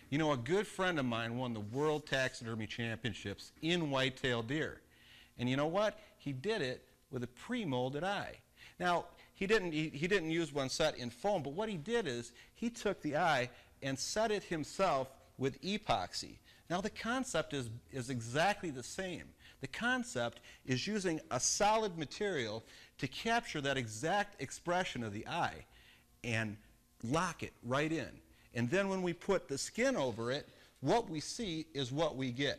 You know, a good friend of mine won the World Taxidermy Championships in whitetail deer. And you know what? He did it with a pre-molded eye. Now, he didn't use one set in foam, but what he did is he took the eye and set it himself with epoxy. Now, the concept is exactly the same. The concept is using a solid material to capture that exact expression of the eye and lock it right in. And then when we put the skin over it, what we see is what we get.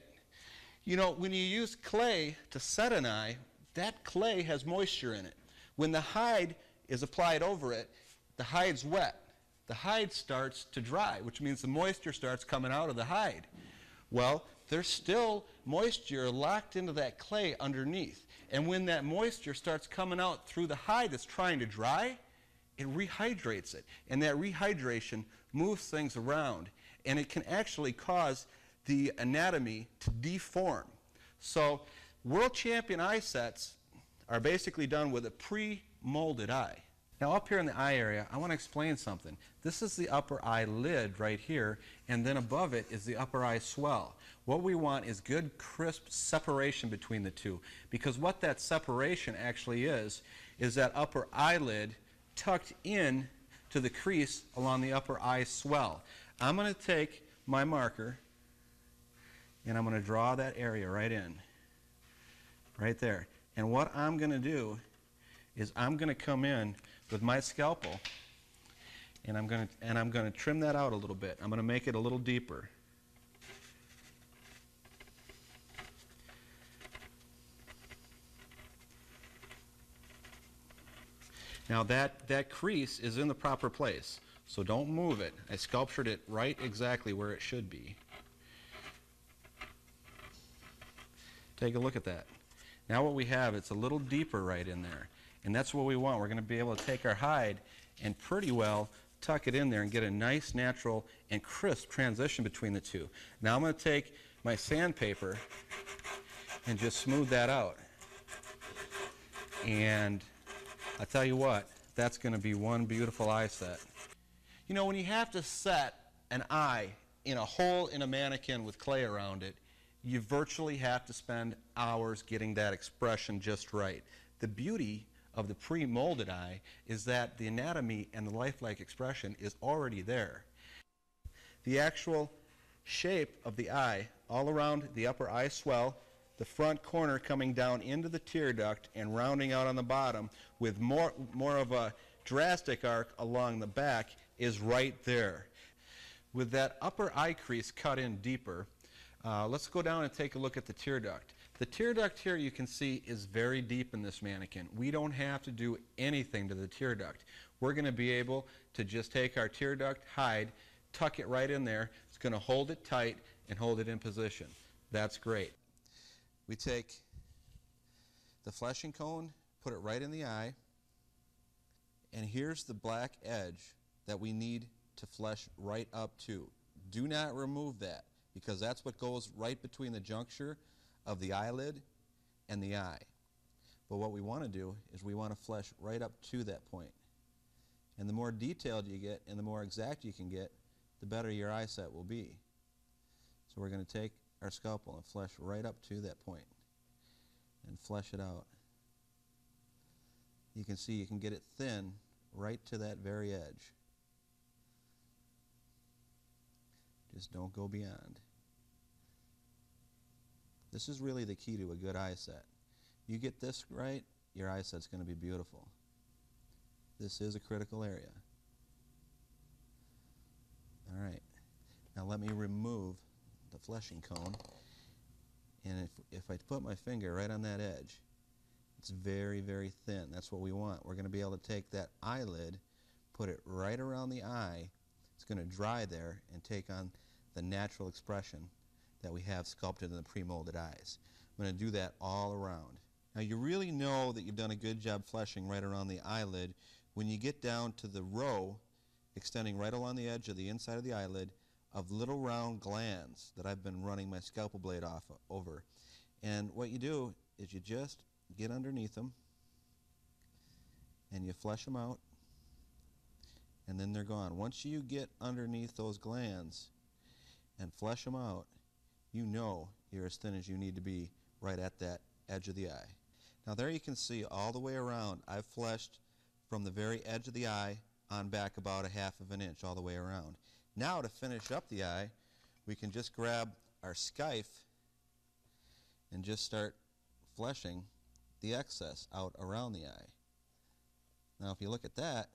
You know, when you use clay to set an eye, that clay has moisture in it. When the hide is applied over it, the hide's wet. The hide starts to dry, which means the moisture starts coming out of the hide. Well, there's still moisture locked into that clay underneath. And when that moisture starts coming out through the hide that's trying to dry, it rehydrates it. And that rehydration moves things around. And it can actually cause the anatomy to deform. So world champion eye sets are basically done with a pre-molded eye. Now up here in the eye area, I want to explain something. This is the upper eyelid right here, and then above it is the upper eye swell. What we want is good, crisp separation between the two, because what that separation actually is that upper eyelid tucked in to the crease along the upper eye swell. I'm going to take my marker and I'm going to draw that area right in, right there. And what I'm going to do is I'm going to come in with my scalpel and I'm going to trim that out a little bit. I'm going to make it a little deeper. Now that crease is in the proper place, so don't move it. I sculptured it right exactly where it should be. Take a look at that. Now what we have, it's a little deeper right in there. And that's what we want. We're going to be able to take our hide and pretty well tuck it in there and get a nice, natural, and crisp transition between the two. Now I'm going to take my sandpaper and just smooth that out. And I tell you what, that's going to be one beautiful eye set. You know, when you have to set an eye in a hole in a mannequin with clay around it, you virtually have to spend hours getting that expression just right. The beauty of the pre-molded eye is that the anatomy and the lifelike expression is already there. The actual shape of the eye all around the upper eye swell, the front corner coming down into the tear duct and rounding out on the bottom with more of a drastic arc along the back is right there. With that upper eye crease cut in deeper, let's go down and take a look at the tear duct. The tear duct here, you can see, is very deep in this mannequin. We don't have to do anything to the tear duct. We're going to be able to just take our tear duct hide, tuck it right in there. It's going to hold it tight and hold it in position. That's great. We take the fleshing cone, put it right in the eye, and here's the black edge that we need to flesh right up to. Do not remove that, because that's what goes right between the juncture of the eyelid and the eye. But what we want to do is we want to flesh right up to that point. And the more detailed you get and the more exact you can get, the better your eye set will be. So we're going to take our scalpel and flesh right up to that point and flesh it out. You can see you can get it thin right to that very edge. Just don't go beyond. This is really the key to a good eye set. You get this right, your eye set's going to be beautiful. This is a critical area. All right. Now let me remove the fleshing cone. And if I put my finger right on that edge, it's very, very thin. That's what we want. We're going to be able to take that eyelid, put it right around the eye. It's going to dry there and take on the natural expression that we have sculpted in the pre-molded eyes. I'm going to do that all around. Now you really know that you've done a good job fleshing right around the eyelid when you get down to the row extending right along the edge of the inside of the eyelid of little round glands that I've been running my scalpel blade over. And what you do is you just get underneath them and you flesh them out, and then they're gone. Once you get underneath those glands, and flesh them out, you know you're as thin as you need to be right at that edge of the eye. Now there you can see all the way around I've fleshed from the very edge of the eye on back about a half of an inch all the way around. Now to finish up the eye, we can just grab our scythe and just start fleshing the excess out around the eye. Now if you look at that,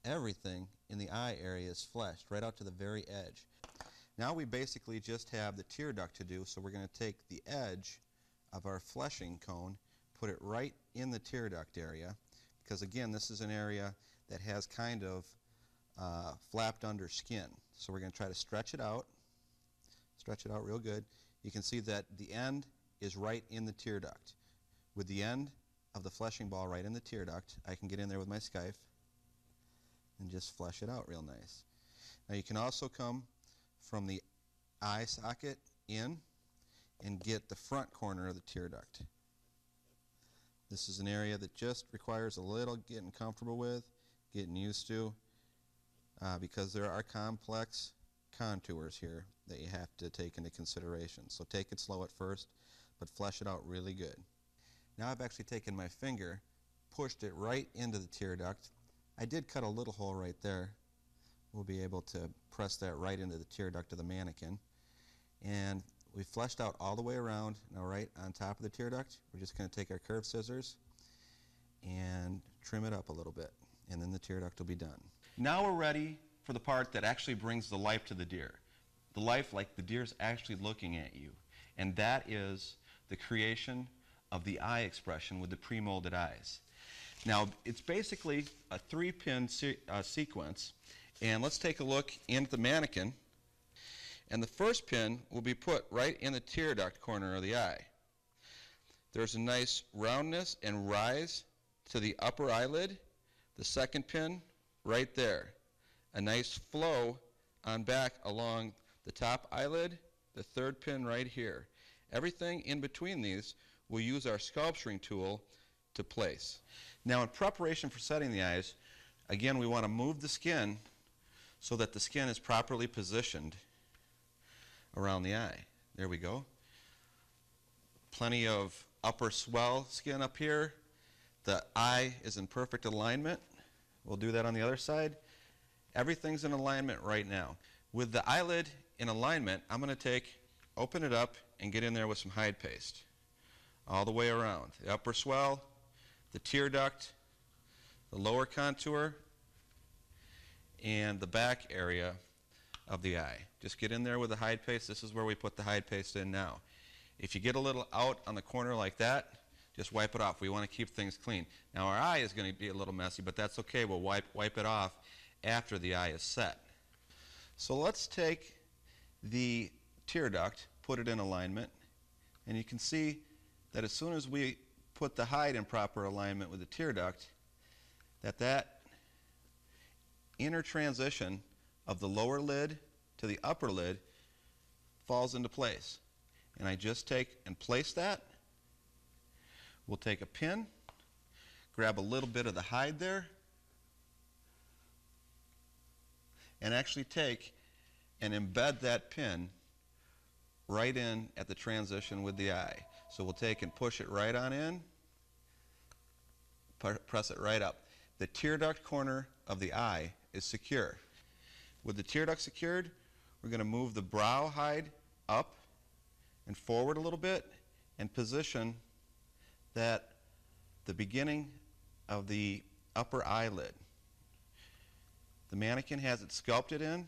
everything in the eye area is fleshed right out to the very edge. Now we basically just have the tear duct to do, so we're going to take the edge of our fleshing cone, put it right in the tear duct area, because again this is an area that has kind of flapped under skin. So we're going to try to stretch it out real good. You can see that the end is right in the tear duct. With the end of the fleshing ball right in the tear duct, I can get in there with my scythe and just flesh it out real nice. Now you can also come from the eye socket in and get the front corner of the tear duct. This is an area that just requires a little getting comfortable with, getting used to, because there are complex contours here that you have to take into consideration. So take it slow at first, but flesh it out really good. Now I've actually taken my finger, pushed it right into the tear duct. I did cut a little hole right there. We'll be able to press that right into the tear duct of the mannequin. And we fleshed out all the way around. Now right on top of the tear duct, we're just going to take our curved scissors and trim it up a little bit, and then the tear duct will be done. Now we're ready for the part that actually brings the life to the deer. The life like the deer's actually looking at you. And that is the creation of the eye expression with the pre-molded eyes. Now it's basically a 3-pin sequence, and let's take a look into the mannequin. And the first pin will be put right in the tear duct corner of the eye. There's a nice roundness and rise to the upper eyelid. The second pin right there. A nice flow on back along the top eyelid. The third pin right here. Everything in between these we'll use our sculpturing tool to place. Now in preparation for setting the eyes, again we want to move the skin so that the skin is properly positioned around the eye. There we go. Plenty of upper swell skin up here. The eye is in perfect alignment. We'll do that on the other side. Everything's in alignment right now. With the eyelid in alignment, I'm going to open it up and get in there with some hide paste all the way around. The upper swell, the tear duct, the lower contour, and the back area of the eye. Just get in there with the hide paste. This is where we put the hide paste in now. If you get a little out on the corner like that, just wipe it off. We want to keep things clean. Now our eye is going to be a little messy, but that's okay. We'll wipe it off after the eye is set. So let's take the tear duct, put it in alignment, and you can see that as soon as we put the hide in proper alignment with the tear duct, that inner transition of the lower lid to the upper lid falls into place. And I just take and place that. We'll take a pin, grab a little bit of the hide there, and actually take and embed that pin right in at the transition with the eye. So we'll take and push it right on in, press it right up. The tear duct corner of the eye is secure. With the tear duct secured, we're going to move the brow hide up and forward a little bit and position that the beginning of the upper eyelid. The mannequin has it sculpted in.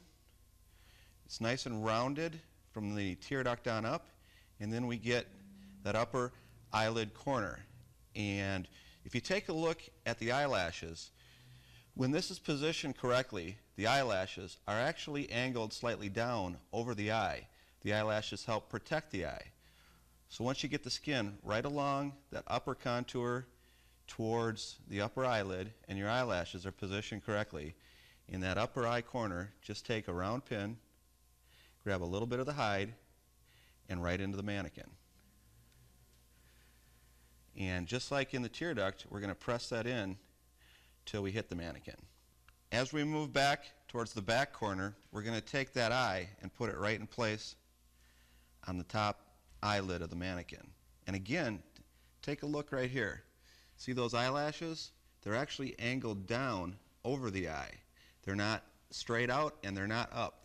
It's nice and rounded from the tear duct on up, and then we get that upper eyelid corner. And if you take a look at the eyelashes, when this is positioned correctly, the eyelashes are actually angled slightly down over the eye. The eyelashes help protect the eye. So once you get the skin right along that upper contour towards the upper eyelid and your eyelashes are positioned correctly, in that upper eye corner, just take a round pin, grab a little bit of the hide, and right into the mannequin. And just like in the tear duct, we're going to press that in till we hit the mannequin. As we move back towards the back corner, we're going to take that eye and put it right in place on the top eyelid of the mannequin. And again, take a look right here. See those eyelashes? They're actually angled down over the eye. They're not straight out and they're not up.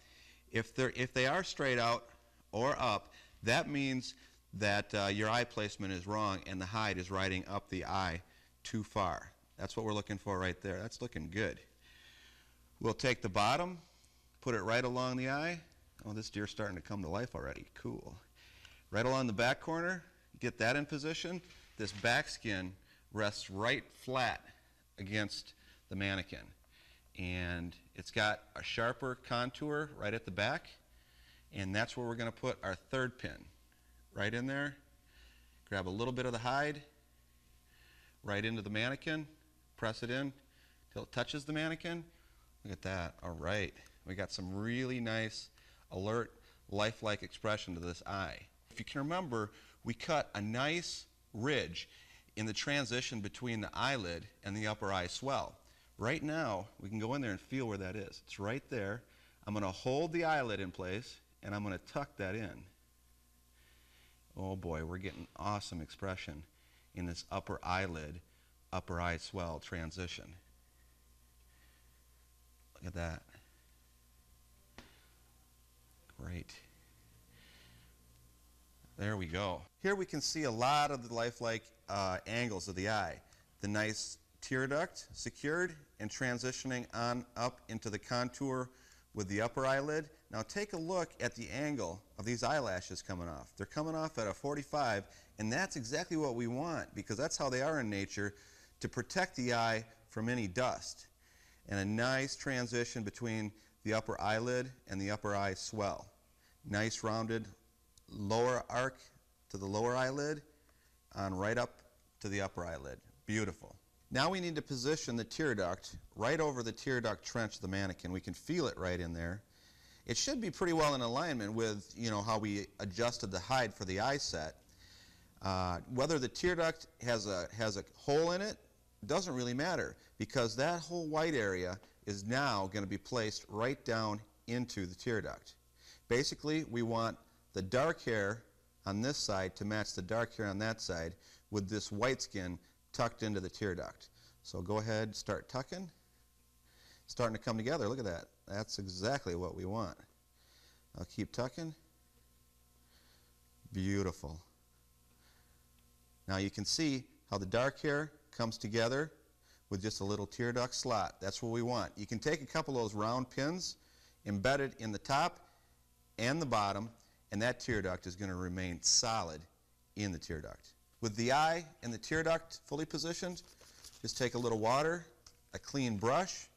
If they are straight out or up, that means that your eye placement is wrong and the hide is riding up the eye too far. That's what we're looking for right there. That's looking good. We'll take the bottom, put it right along the eye. Oh, this deer's starting to come to life already. Cool. Right along the back corner, get that in position. This back skin rests right flat against the mannequin. And it's got a sharper contour right at the back. And that's where we're going to put our third pin. Right in there. Grab a little bit of the hide, right into the mannequin. Press it in till it touches the mannequin. Look at that. All right. We got some really nice, alert, lifelike expression to this eye. If you can remember, we cut a nice ridge in the transition between the eyelid and the upper eye swell. Right now, we can go in there and feel where that is. It's right there. I'm going to hold the eyelid in place, and I'm going to tuck that in. Oh boy, we're getting awesome expression in this upper eyelid, upper eye swell transition. Look at that. Great. There we go. Here we can see a lot of the lifelike angles of the eye. The nice tear duct secured and transitioning on up into the contour with the upper eyelid. Now take a look at the angle of these eyelashes coming off. They're coming off at a 45, and that's exactly what we want because that's how they are in nature, to protect the eye from any dust. And a nice transition between the upper eyelid and the upper eye swell. Nice rounded lower arc to the lower eyelid on right up to the upper eyelid. Beautiful. Now we need to position the tear duct right over the tear duct trench of the mannequin. We can feel it right in there. It should be pretty well in alignment with, how we adjusted the hide for the eye set. Whether the tear duct has a hole in it doesn't really matter because that whole white area is now going to be placed right down into the tear duct. Basically, we want the dark hair on this side to match the dark hair on that side with this white skin tucked into the tear duct. So go ahead, start tucking. Starting to come together. Look at that. That's exactly what we want. I'll keep tucking. Beautiful. Now you can see how the dark hair comes together with just a little tear duct slot. That's what we want. You can take a couple of those round pins, embed it in the top and the bottom, and that tear duct is going to remain solid in the tear duct. With the eye and the tear duct fully positioned, just take a little water, a clean brush,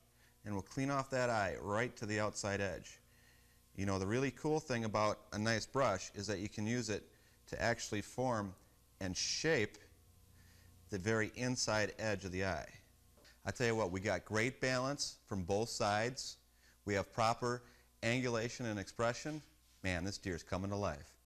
and we'll clean off that eye right to the outside edge. The really cool thing about a nice brush is that you can use it to actually form and shape the very inside edge of the eye. I tell you what, we got great balance from both sides. We have proper angulation and expression. Man, this deer's coming to life.